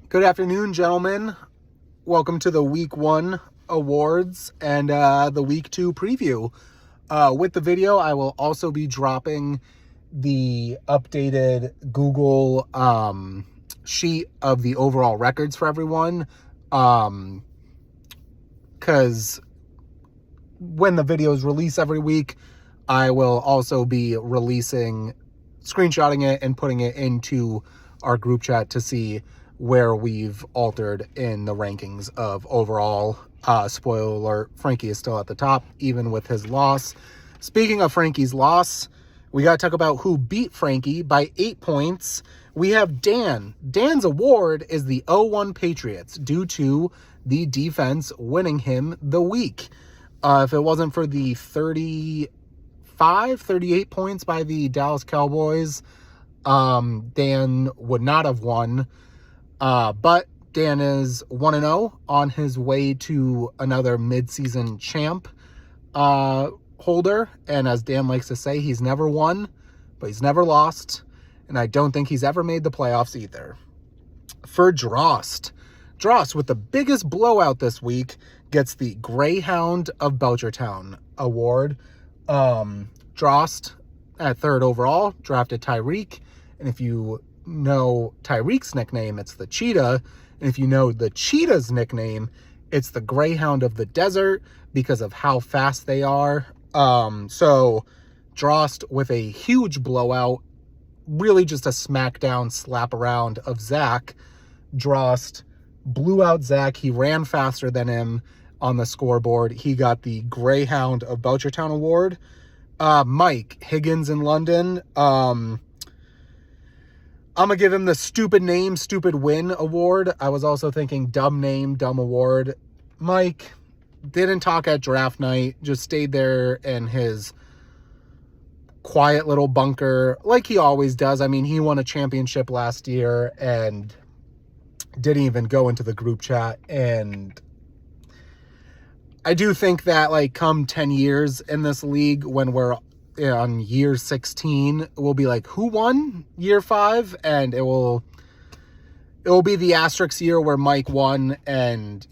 Good afternoon, gentlemen. Welcome to the Week 1 awards and the Week 2 preview. With the video, I will also be dropping the updated Google sheet of the overall records for everyone. Because when the videos release every week, I will also be screenshotting it and putting it into our group chat to see where we've altered in the rankings of overall. Spoiler alert, Frankie is still at the top, even with his loss. Speaking of Frankie's loss, we got to talk about who beat Frankie by 8 points. We have Dan. Dan's award is the 0-1 Patriots due to the defense winning him the week. If it wasn't for the 38 points by the Dallas Cowboys, Dan would not have won. But Dan is 1-0 on his way to another midseason champ holder. And as Dan likes to say, he's never won, but he's never lost. And I don't think he's ever made the playoffs either. For Drost with the biggest blowout this week gets the Greyhound of Belchertown award. Drost at third overall drafted Tyreek. And if you know Tyreek's nickname, it's the Cheetah. And if you know the Cheetah's nickname, it's the Greyhound of the Desert because of how fast they are. So Drost with a huge blowout, really just a smackdown slap around of Zach. Drost blew out Zach. He ran faster than him on the scoreboard. He got the Greyhound of Belchertown award. Mike Higgins in London. I'm going to give him the stupid name, stupid win award. I was also thinking dumb name, dumb award. Mike didn't talk at draft night, just stayed there in his quiet little bunker like he always does. I mean, he won a championship last year and didn't even go into the group chat. And I do think that like come 10 years in this league, when we're on year 16, we'll be like, who won year 5? And it will be the asterisk year where Mike won and,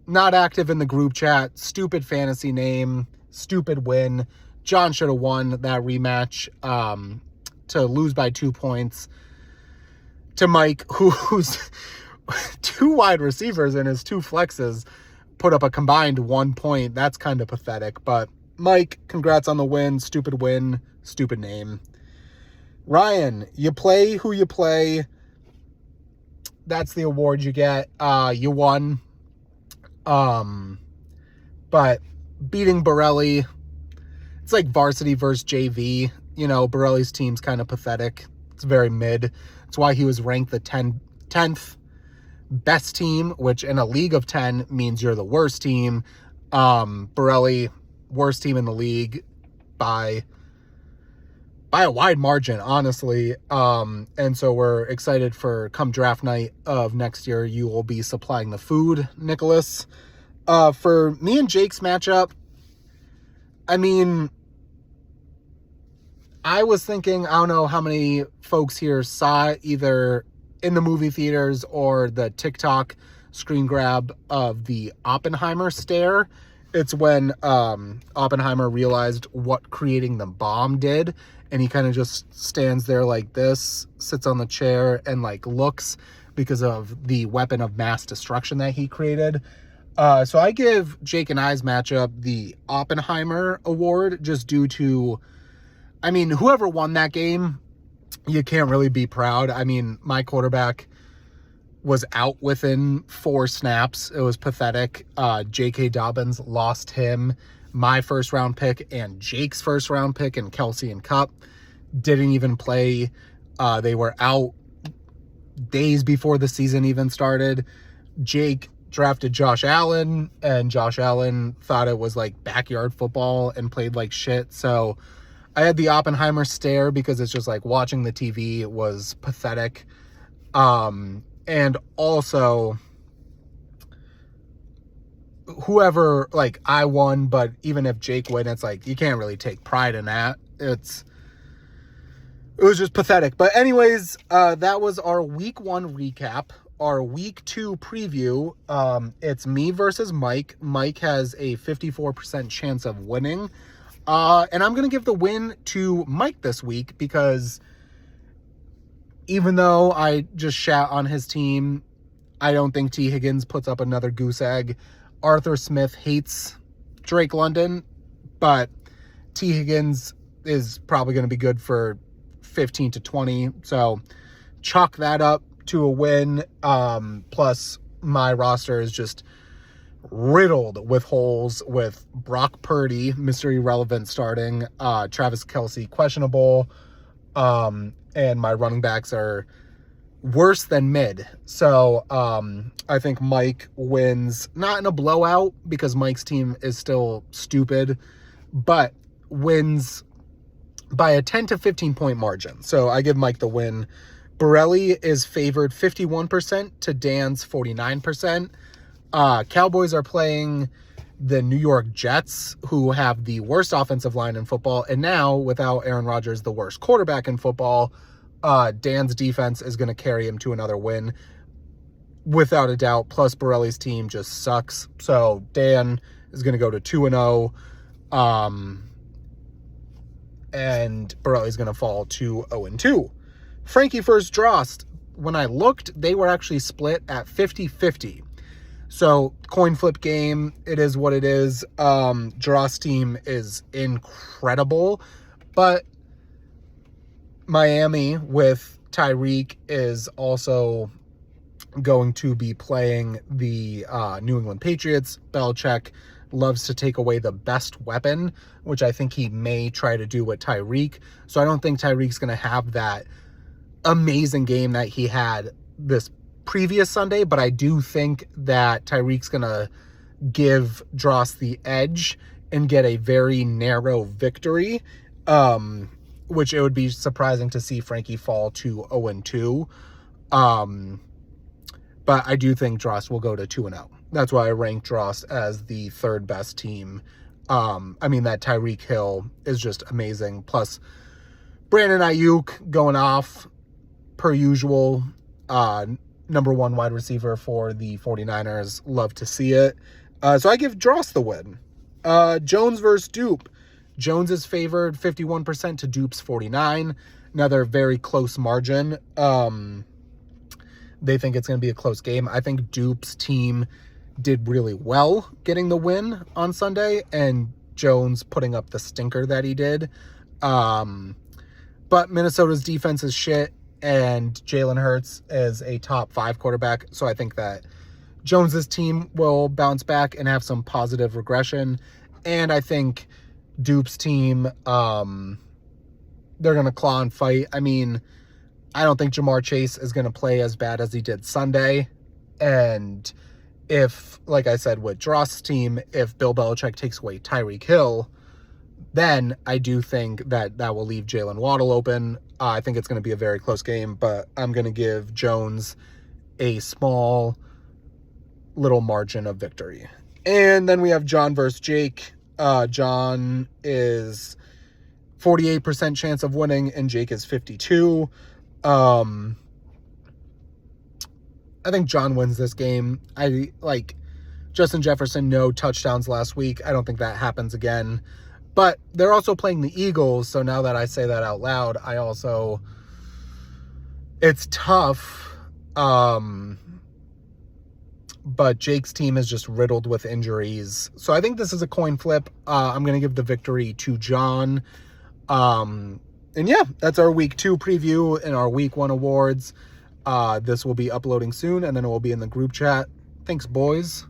not active in the group chat, stupid fantasy name, stupid win. John should have won that rematch to lose by 2 points to Mike, who's 2 wide receivers and his 2 flexes put up a combined 1 point. That's kind of pathetic, but Mike, congrats on the win. Stupid win, stupid name. Ryan, you play who you play. That's the award you get. You won. But beating Borelli, it's like varsity versus JV. Borelli's team's kind of pathetic. It's very mid. That's why he was ranked the 10th best team, which in a league of 10 means you're the worst team. Borelli, worst team in the league by a wide margin, honestly. And so we're excited for come draft night of next year. You will be supplying the food, Nicholas. For me and Jake's matchup, I mean, I was thinking, I don't know how many folks here saw it either in the movie theaters or the TikTok screen grab of the Oppenheimer stare. It's when Oppenheimer realized what creating the bomb did, and he kind of just stands there like this, sits on the chair, and like looks because of the weapon of mass destruction that he created. So I give Jake and I's matchup the Oppenheimer award just due to, I mean, whoever won that game, you can't really be proud. I mean, my quarterback was out within 4 snaps. It was pathetic. J.K. Dobbins lost him. My first round pick and Jake's first round pick and Kelsey and Cup didn't even play. They were out days before the season even started. Jake drafted Josh Allen, and Josh Allen thought it was like backyard football and played like shit. So I had the Oppenheimer stare because it's just like watching the TV was pathetic. And also, whoever, like, I won, but even if Jake win, it's like, you can't really take pride in that. It was just pathetic. But anyways, that was our week 1 recap. our week 2 preview. It's me versus Mike. Mike has a 54% chance of winning. And I'm going to give the win to Mike this week because even though I just shat on his team, I don't think T. Higgins puts up another goose egg. Arthur Smith hates Drake London, but T. Higgins is probably going to be good for 15 to 20. So chalk that up to a win. Plus, my roster is just riddled with holes with Brock Purdy, Mr. Irrelevant, starting, Travis Kelce questionable, and my running backs are worse than mid. So I think Mike wins, not in a blowout because Mike's team is still stupid, but wins by a 10 to 15 point margin. So I give Mike the win. Borelli is favored 51% to Dan's 49%. Cowboys are playing the New York Jets, who have the worst offensive line in football, and now, without Aaron Rodgers, the worst quarterback in football. Dan's defense is going to carry him to another win, without a doubt. Plus, Borelli's team just sucks. So Dan is going to go to 2-0, and Borelli's going to fall to 0-2. Frankie versus Drost, when I looked, they were actually split at 50-50. So, coin flip game, it is what it is. Dross team is incredible, but Miami with Tyreek is also going to be playing the New England Patriots. Belichick loves to take away the best weapon, which I think he may try to do with Tyreek. So I don't think Tyreek's going to have that amazing game that he had this previous Sunday, but I do think that Tyreek's going to give Dross the edge and get a very narrow victory, which it would be surprising to see Frankie fall to 0-2. But I do think Dross will go to 2-0. That's why I rank Dross as the third best team. That Tyreek Hill is just amazing. Plus, Brandon Ayuk going off per usual. Number 1 wide receiver for the 49ers. Love to see it. So I give Dross the win. Jones versus Dupe. Jones is favored 51% to Dupe's 49%. Another very close margin. They think it's going to be a close game. I think Dupe's team did really well getting the win on Sunday, and Jones putting up the stinker that he did. But Minnesota's defense is shit, and Jalen Hurts is a top 5 quarterback. So I think that Jones's team will bounce back and have some positive regression. And I think Dupe's team, they're going to claw and fight. I don't think Jamar Chase is going to play as bad as he did Sunday. And if, like I said, with Dross' team, if Bill Belichick takes away Tyreek Hill, then I do think that will leave Jalen Waddle open. I think it's going to be a very close game, but I'm going to give Jones a small little margin of victory. And then we have John versus Jake. John is 48% chance of winning, and Jake is 52%. I think John wins this game. I like Justin Jefferson, no touchdowns last week. I don't think that happens again. But they're also playing the Eagles, so now that I say that out loud, it's tough. But Jake's team is just riddled with injuries. So I think this is a coin flip. I'm going to give the victory to John. And yeah, that's our week 2 preview and our week 1 awards. This will be uploading soon, and then it will be in the group chat. Thanks, boys.